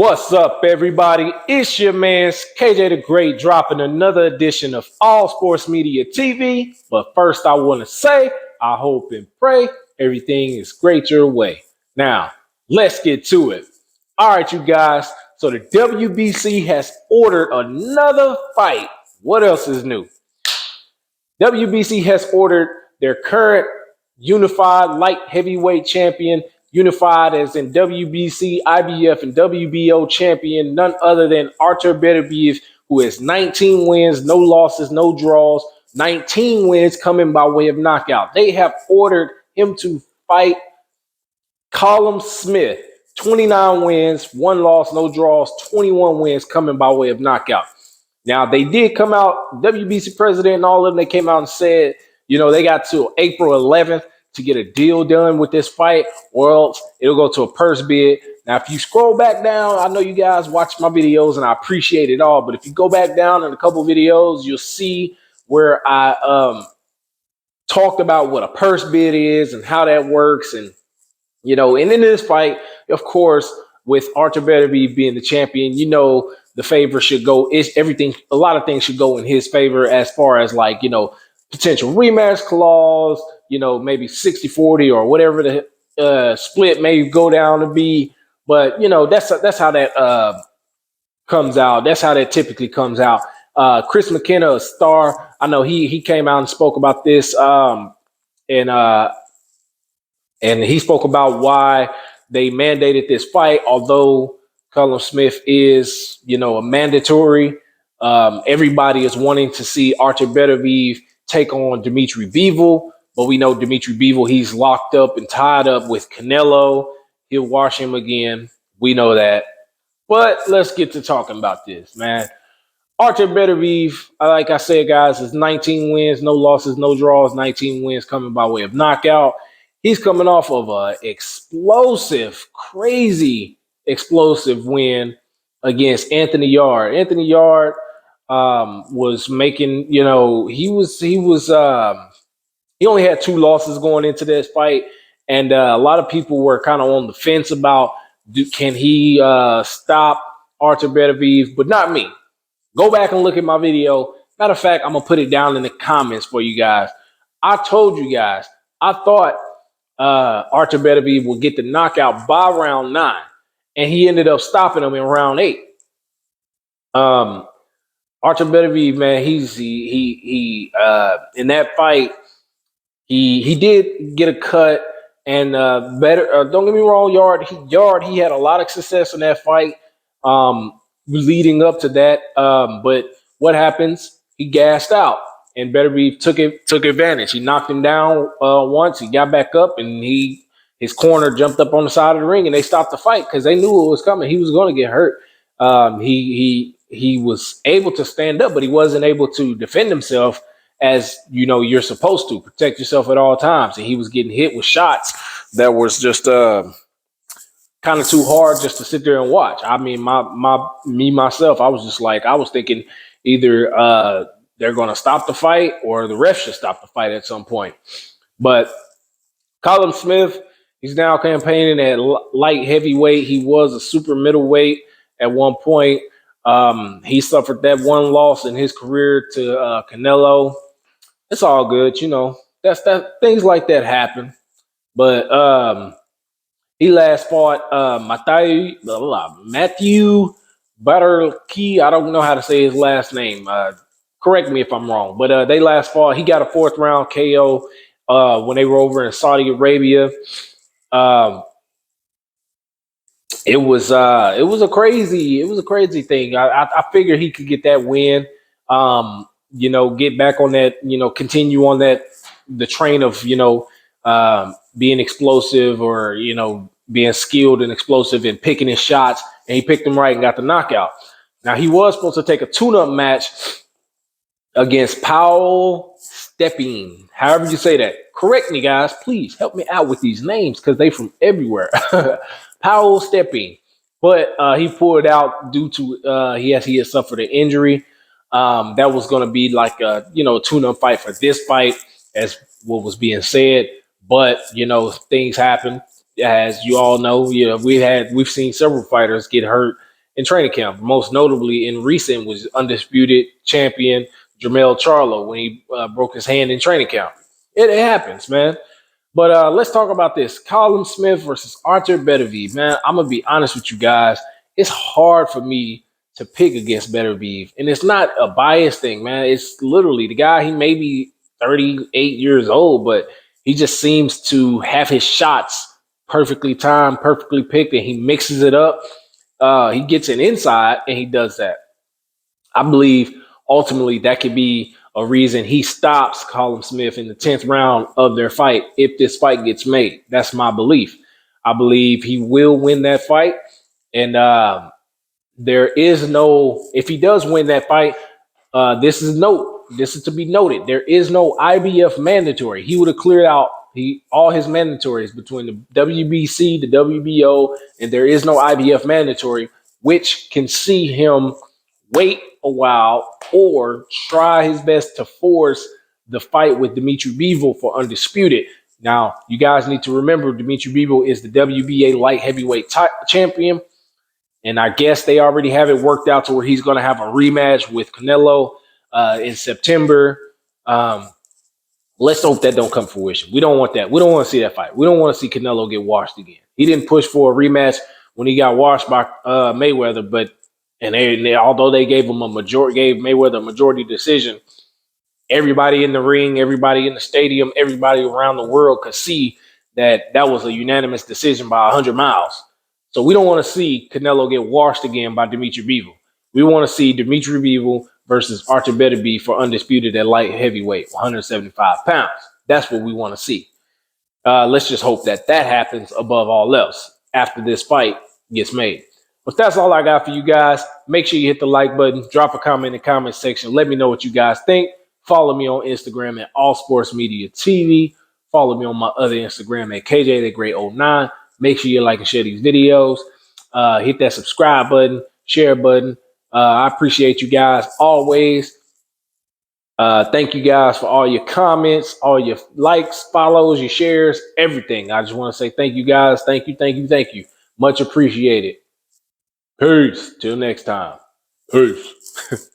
What's up, everybody? It's your man, KJ the Great, dropping another edition of All Sports Media TV. But first, I want to say, I hope and pray everything is great your way. Now, let's get to it. All right, you guys. So the WBC has ordered another fight. What else is new? WBC has ordered their current unified light heavyweight champion, unified as in WBC, IBF, and WBO champion, none other than Artur Beterbiev, who has 19 wins, no losses, no draws, 19 wins coming by way of knockout. They have ordered him to fight Callum Smith, 29 wins, one loss, no draws, 21 wins coming by way of knockout. Now, they did come out, WBC president and all of them, they came out and said, they got to April 11th to get a deal done with this fight, or else it'll go to a purse bid. Now, if you scroll back down, I know you guys watch my videos and I appreciate it all, but if you go back down in a couple videos, you'll see where I talked about what a purse bid is and how that works. And, and in this fight, of course, with Artur Beterbiev being the champion, the favor should go. A lot of things should go in his favor as far as potential rematch clause, maybe 60-40 or whatever the split may go down to be. But, that's how that comes out. That's how that typically comes out. Chris McKenna, a star, I know he came out and spoke about this. And he spoke about why they mandated this fight, although Callum Smith is, a mandatory. Everybody is wanting to see Artur Beterbiev take on Dimitri Bivol, but we know Dimitri Bivol, he's locked up and tied up with Canelo. He'll wash him again. We know that. But let's get to talking about this, man. Artur Beterbiev, like I said, guys, is 19 wins, no losses, no draws, 19 wins coming by way of knockout. He's coming off of an crazy explosive win against Anthony Yarde. Anthony Yarde was making, he only had 2 losses going into this fight, and a lot of people were kind of on the fence about can he stop Artur Beterbiev, but not me. Go back and look at my video. Matter of fact, I'm gonna put it down in the comments for you guys. I told you guys I thought Artur Beterbiev will get the knockout by round 9, and he ended up stopping him in round 8. Artur Beterbiev, man, he in that fight, he did get a cut, and don't get me wrong, Yarde, he had a lot of success in that fight leading up to that, but what happens? He gassed out. And Beterbiev took advantage. He knocked him down once. He got back up, and his corner jumped up on the side of the ring, and they stopped the fight because they knew it was coming. He was going to get hurt. He was able to stand up, but he wasn't able to defend himself as you're supposed to protect yourself at all times. And he was getting hit with shots that was just kind of too hard just to sit there and watch. I mean, myself, I was just like, I was thinking either they're going to stop the fight or the ref should stop the fight at some point. But Callum Smith, he's now campaigning at light heavyweight. He was a super middleweight at one point. He suffered that one loss in his career to Canelo. It's all good, That's things like that happen. But he last fought Matthew Butterkey. I don't know how to say his last name. Correct me if I'm wrong, but they last fought. He got a 4th round KO when they were over in Saudi Arabia. It was a crazy thing. I figured he could get that win. Get back on that. Continue on the train of being explosive or being skilled and explosive and picking his shots. And he picked them right and got the knockout. Now he was supposed to take a tune-up match against Paul Stepping. However you say that. Correct me, guys. Please help me out with these names because they from everywhere. Paul Stepping. But he pulled out due to he had suffered an injury. That was going to be like a tune-up fight for this fight, as what was being said. But things happen, as you all know. We've seen several fighters get hurt in training camp. Most notably in recent was undisputed champion Jermell Charlo when he broke his hand in training camp. It happens, man. But let's talk about this. Callum Smith versus Artur Beterbiev. Man, I'm going to be honest with you guys. It's hard for me to pick against Beterbiev. And it's not a bias thing, man. It's literally the guy, he may be 38 years old, but he just seems to have his shots perfectly timed, perfectly picked, and he mixes it up. He gets an inside, and he does that. I believe ultimately that could be a reason he stops Callum Smith in the 10th round of their fight if this fight gets made. That's my belief. I believe he will win that fight. And there is no, if he does win that fight, this is to be noted. There is no IBF mandatory. He would have cleared out all his mandatories between the WBC, the WBO, and there is no IBF mandatory, which can see him wait a while or try his best to force the fight with Dimitri Bivol for undisputed. Now, you guys need to remember Dimitri Bivol is the WBA light heavyweight champion. And I guess they already have it worked out to where he's going to have a rematch with Canelo in September. Let's hope that don't come to fruition. We don't want that. We don't want to see that fight. We don't want to see Canelo get washed again. He didn't push for a rematch when he got washed by Mayweather, but although they gave Mayweather a majority decision, everybody in the ring, everybody in the stadium, everybody around the world could see that was a unanimous decision by 100 miles. So we don't want to see Canelo get washed again by Dimitri Bivol. We want to see Dimitri Bivol versus Artur Beterbiev for undisputed at light heavyweight, 175 pounds. That's what we want to see. Let's just hope that happens above all else after this fight gets made. But that's all I got for you guys. Make sure you hit the like button, drop a comment in the comment section. Let me know what you guys think. Follow me on Instagram at All Sports Media TV. Follow me on my other Instagram at KJ09. Make sure you like and share these videos. Hit that subscribe button, share button. I appreciate you guys always. Thank you guys for all your comments, all your likes, follows, your shares, everything. I just want to say thank you guys. Thank you, thank you, thank you. Much appreciated. Peace. Till next time. Peace.